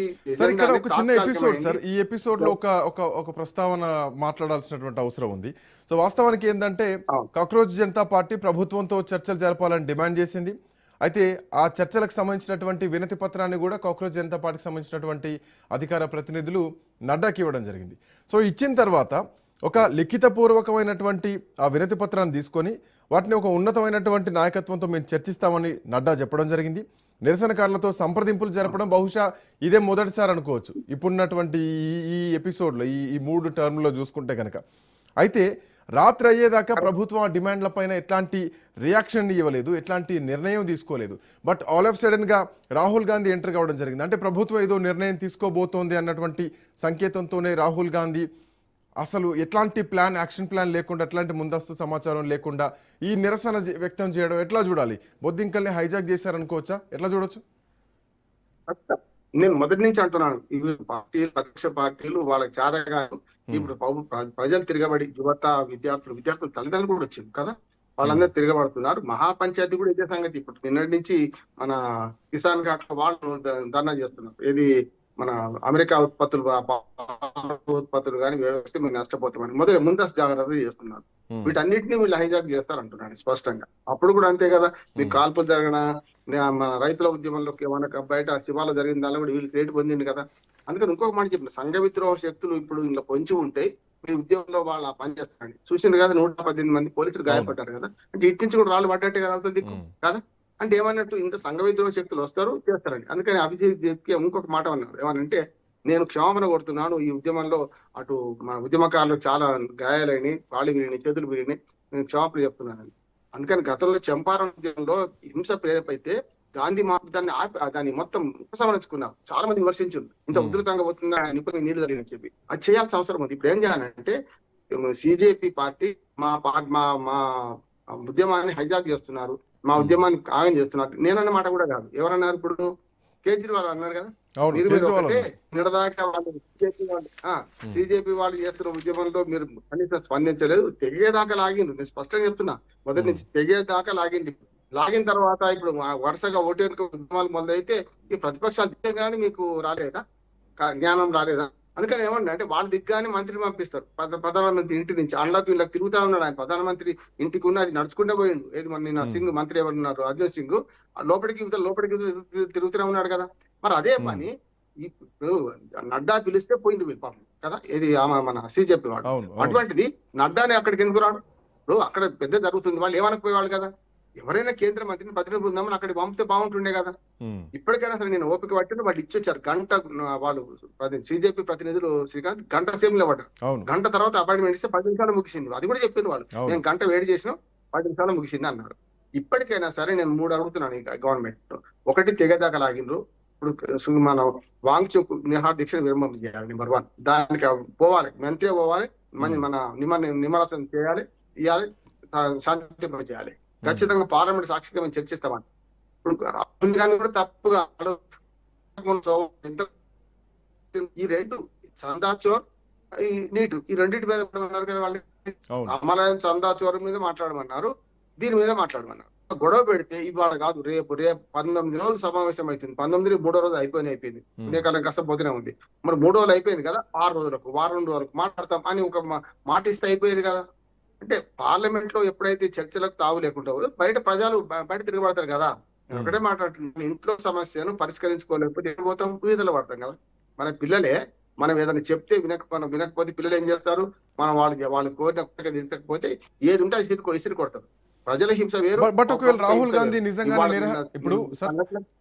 ఏంటి సార్ ఇక్కడ ఒక చిన్న ఎపిసోడ్ సార్, ఈ ఎపిసోడ్ లో ఒక ప్రస్తావన మాట్లాడాల్సినటువంటి అవసరం ఉంది. సో వాస్తవానికి ఏంటంటే కాక్రోచ్ జనతా పార్టీ ప్రభుత్వంతో చర్చలు జరపాలని డిమాండ్ చేసింది. అయితే ఆ చర్చలకు సంబంధించినటువంటి వినతి పత్రాన్ని కూడా కాక్రోచ్ జనతా పార్టీకి సంబంధించినటువంటి అధికార ప్రతినిధులు నడ్డాకి ఇవ్వడం జరిగింది. సో ఇచ్చిన తర్వాత ఒక లిఖితపూర్వకమైనటువంటి ఆ వినతి పత్రాన్ని తీసుకొని వాటిని ఒక ఉన్నతమైనటువంటి నాయకత్వంతో మేము చర్చిస్తామని నడ్డా చెప్పడం జరిగింది. నిరసనకారులతో సంప్రదింపులు జరపడం బహుశా ఇదే మొదటిసారి అనుకోవచ్చు ఇప్పుడున్నటువంటి ఈ ఎపిసోడ్లో, ఈ 3 టర్మ్లో చూసుకుంటే కనుక. అయితే రాత్రి అయ్యేదాకా ప్రభుత్వం ఆ డిమాండ్లపైన ఎట్లాంటి రియాక్షన్ ఇవ్వలేదు, ఎట్లాంటి నిర్ణయం తీసుకోలేదు. బట్ ఆల్ ఆఫ్ సడన్గా రాహుల్ గాంధీ ఎంటర్ కావడం జరిగింది. అంటే ప్రభుత్వం ఏదో నిర్ణయం తీసుకోబోతోంది అన్నటువంటి సంకేతంతోనే రాహుల్ గాంధీ అసలు ఎట్లాంటి యాక్షన్ ప్లాన్ లేకుండా, ఎట్లాంటి ముందస్తు సమాచారం లేకుండా ఈ నిరసన వ్యక్తం చేయడం ఎట్లా చూడాలి? బొద్దింకల్ని హైజాక్ చేశారనుకోవచ్చా? ఎట్లా చూడొచ్చు? నేను మొదటి నుంచి అంటున్నాను, ఇవి పార్టీలు, ప్రతిపక్ష పార్టీలు వాళ్ళకి చాదగా ఇప్పుడు ప్రజలు తిరగబడి యువత, విద్యార్థులు తల్లిదండ్రులు కూడా వచ్చింది కదా, వాళ్ళందరూ తిరగబడుతున్నారు. మహాపంచాయతీ కూడా ఇదే సంగతి. ఇప్పుడు నిన్నటి నుంచి మన కిసాన్ ఘాట్ వాళ్ళు ధర్నా చేస్తున్నారు. ఏది మన అమెరికా ఉత్పత్తులు కానీ వ్యవస్థ మీరు నష్టపోతామని ముందస్తు జాగ్రత్త చేస్తున్నారు. వీటన్నిటిని వీళ్ళు హైజాక్ చేస్తారంటున్నాను స్పష్టంగా. అప్పుడు కూడా అంతే కదా, మీకు కాల్పులు జరగన మన రైతుల ఉద్యమంలో ఏమన్నా బయట శివాలో జరిగిన దానిలో కూడా వీళ్ళు క్రెడిట్ పొందింది కదా. అందుకని ఇంకొక మాట చెప్పిన, సంఘ విద్రోహ శక్తులు ఇప్పుడు ఇంట్లో పొంచి ఉంటే మీ ఉద్యమంలో వాళ్ళు పనిచేస్తారండి. చూసింది కదా, 118 మంది పోలీసులు గాయపడ్డారు కదా. అంటే ఇటు నుంచి కూడా రాళ్ళు పడ్డట్టే కదా అవుతుంది కదా. అంటే ఏమన్నట్టు, ఇంత సంఘ విద్రోహ శక్తులు వస్తారు చేస్తారండి. అందుకని అభిజిత్ ఇంకొక మాట అన్నారు, ఏమనంటే నేను క్షమాపణ కొడుతున్నాను, ఈ ఉద్యమంలో అటు మన ఉద్యమకారులు చాలా గాయాలని, కాళ్ళు విరిగినాయి, చేతులు విరిగినాయి, నేను క్షమాపణ చెప్తున్నాను. అందుకని గతంలో చంపారణ ఉద్యమంలో హింస ప్రేరేపైతే గాంధీ దాన్ని మొత్తం ఉపసంహరించుకున్నారు. చాలా మంది విమర్శించారు, ఇంత ఉధృతంగా పోతుందా, నిపుణులు నీళ్లు జరిగినని చెప్పి. అది చేయాల్సిన అవసరం ఉంది. ఇప్పుడు ఏం చేయాలంటే సిజేపీ పార్టీ మా ఉద్యమాన్ని హైజాక్ చేస్తున్నారు, మా ఉద్యమాన్ని ఆగం చేస్తున్నారు. నేనన్న మాట కూడా కాదు, ఎవరన్నారు? ఇప్పుడు కేజ్రీవాల్ అన్నారు కదా, మీరు నిడదాకా వాళ్ళు సిజేపీ వాళ్ళు చేస్తున్న ఉద్యమంలో మీరు కనీసం స్పందించలేదు, తెగేదాకా లాగిండ్రు. నేను స్పష్టంగా చెప్తున్నా, మొదటి నుంచి తెగేదాకా లాగిన తర్వాత ఇప్పుడు వరుసగా ఓటు ఉద్యమాలు మొదలైతే ఈ ప్రతిపక్షాలు కానీ మీకు రాలేదా, జ్ఞానం రాలేదా? అందుకని ఏమన్నా అంటే వాళ్ళు దిగ్గానే మంత్రిని పంపిస్తారు ప్రధానమంత్రి ఇంటి నుంచి. అందులోకి వీళ్ళకి తిరుగుతా ఉన్నాడు ఆయన. ప్రధానమంత్రి ఇంటికి ఉన్న అది నడుచుకుంటే పోయిండు. ఏది మన సింగ్ మంత్రి ఎవరున్నారు, అర్జున్ సింగ్, లోపలికి తిరుగుతూనే ఉన్నాడు కదా. మరి అదే పని ఇప్పుడు నడ్డా పిలిస్తే పోయింది వీళ్ళు పాపం కదా, ఇది మన సిజేపీ వాడు. అటువంటిది నడ్డాని అక్కడికి ఎందుకు రాడు? ఇప్పుడు అక్కడ పెద్ద జరుగుతుంది, వాళ్ళు ఏమనకపోయేవాళ్ళు కదా. ఎవరైనా కేంద్ర మంత్రిని ప్రతినిధి బృందం అక్కడికి పంపితే బాగుంటుండే కదా. ఇప్పటికైనా సరే నేను ఓపిక పట్టిన వాళ్ళు ఇచ్చొచ్చారు. గంట వాళ్ళు సిజేపీ ప్రతినిధులు శ్రీకాంత్ గంట సేపులో పడ్డారు. గంట తర్వాత అపాయింట్మెంట్ ఇస్తే 10 నిమిషాలు ముగిసింది. అది కూడా చెప్పారు వాళ్ళు, నేను గంట వేడి చేసిన 10 నిమిషాలు ముగిసింది అన్నారు. ఇప్పటికైనా సరే నేను 3 అడుగుతున్నాను గవర్నమెంట్. ఒకటి తెగదాకా లాగినరు. ఇప్పుడు మనం వాంగ్చుక్ నిహార్ దీక్షను విరామం చేయాలి. నెంబర్ 1 దానికి పోవాలి, మంత్రి పోవాలి, మన నిమ్మరసం చేయాలి, ఇవ్వాలి, శాంతింప చేయాలి. ఖచ్చితంగా పార్లమెంట్ సాక్షిగా మేము చర్చిస్తామని. ఇప్పుడు రాహుల్ గాంధీ కూడా తప్పుగా ఈ 2 చందాచోర్, ఈ నీటు, ఈ రెండింటి మీద ఉన్నారు కదా వాళ్ళు. అమలాయం చందాచోర్ మీద మాట్లాడమన్నారు, దీని మీద మాట్లాడమన్నారు. గొడవ పెడితే ఇవాళ కాదు, రేపు 19 రోజులు సమావేశం అవుతుంది. 19 3వ రోజు అయిపోయింది. పుణ్యకాలం కష్టపోతూనే ఉంది. మరి 3 రోజులు అయిపోయింది కదా, 6 రోజులకు వారం వరకు మాట్లాడతాం అని ఒక మాట ఇస్తే అయిపోయేది కదా. అంటే పార్లమెంట్ లో ఎప్పుడైతే చర్చలకు తావు లేకుండా బయట ప్రజలు బయట తిరగబడతారు కదా. నేను ఒకటే మాట్లాడుతున్నాను, ఇంట్లో సమస్యను పరిష్కరించుకోలేకపోతే ఎక్కడ పోతాం, వీధులు పడతాం కదా. మన పిల్లలే మనం ఏదైనా చెప్తే వినకపోతే పిల్లలు ఏం చేస్తారు, మనం వాళ్ళు కోరిన తీర్చకపోతే ఏది ఉంటే ఇసిరి కొడతారు. ప్రజల హింస వేరు. బట్ ఒకవేళ రాహుల్ గాంధీ నిజంగా ఇప్పుడు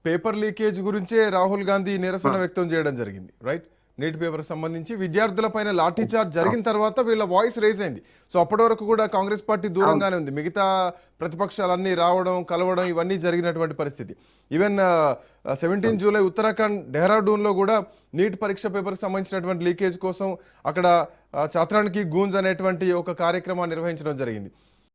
పేపర్ లీకేజ్ గురించే రాహుల్ గాంధీ నిరసన వ్యక్తం చేయడం జరిగింది, రైట్? నీట్ పేపర్ సంబంధించి విద్యార్థులపైన లాఠీ చార్జ్ జరిగిన తర్వాత వీళ్ళ వాయిస్ రేజ్ అయింది. సో అప్పటి వరకు కూడా కాంగ్రెస్ పార్టీ దూరంగానే ఉంది. మిగతా ప్రతిపక్షాలన్నీ రావడం, కలవడం ఇవన్నీ జరిగినటువంటి పరిస్థితి. ఈవెన్ 17 జూలై ఉత్తరాఖండ్ డెహ్రాడూన్లో కూడా నీట్ పరీక్ష పేపర్కి సంబంధించినటువంటి లీకేజ్ కోసం అక్కడ ఛాత్రానికి గూంజ్ అనేటువంటి ఒక కార్యక్రమాన్ని నిర్వహించడం జరిగింది.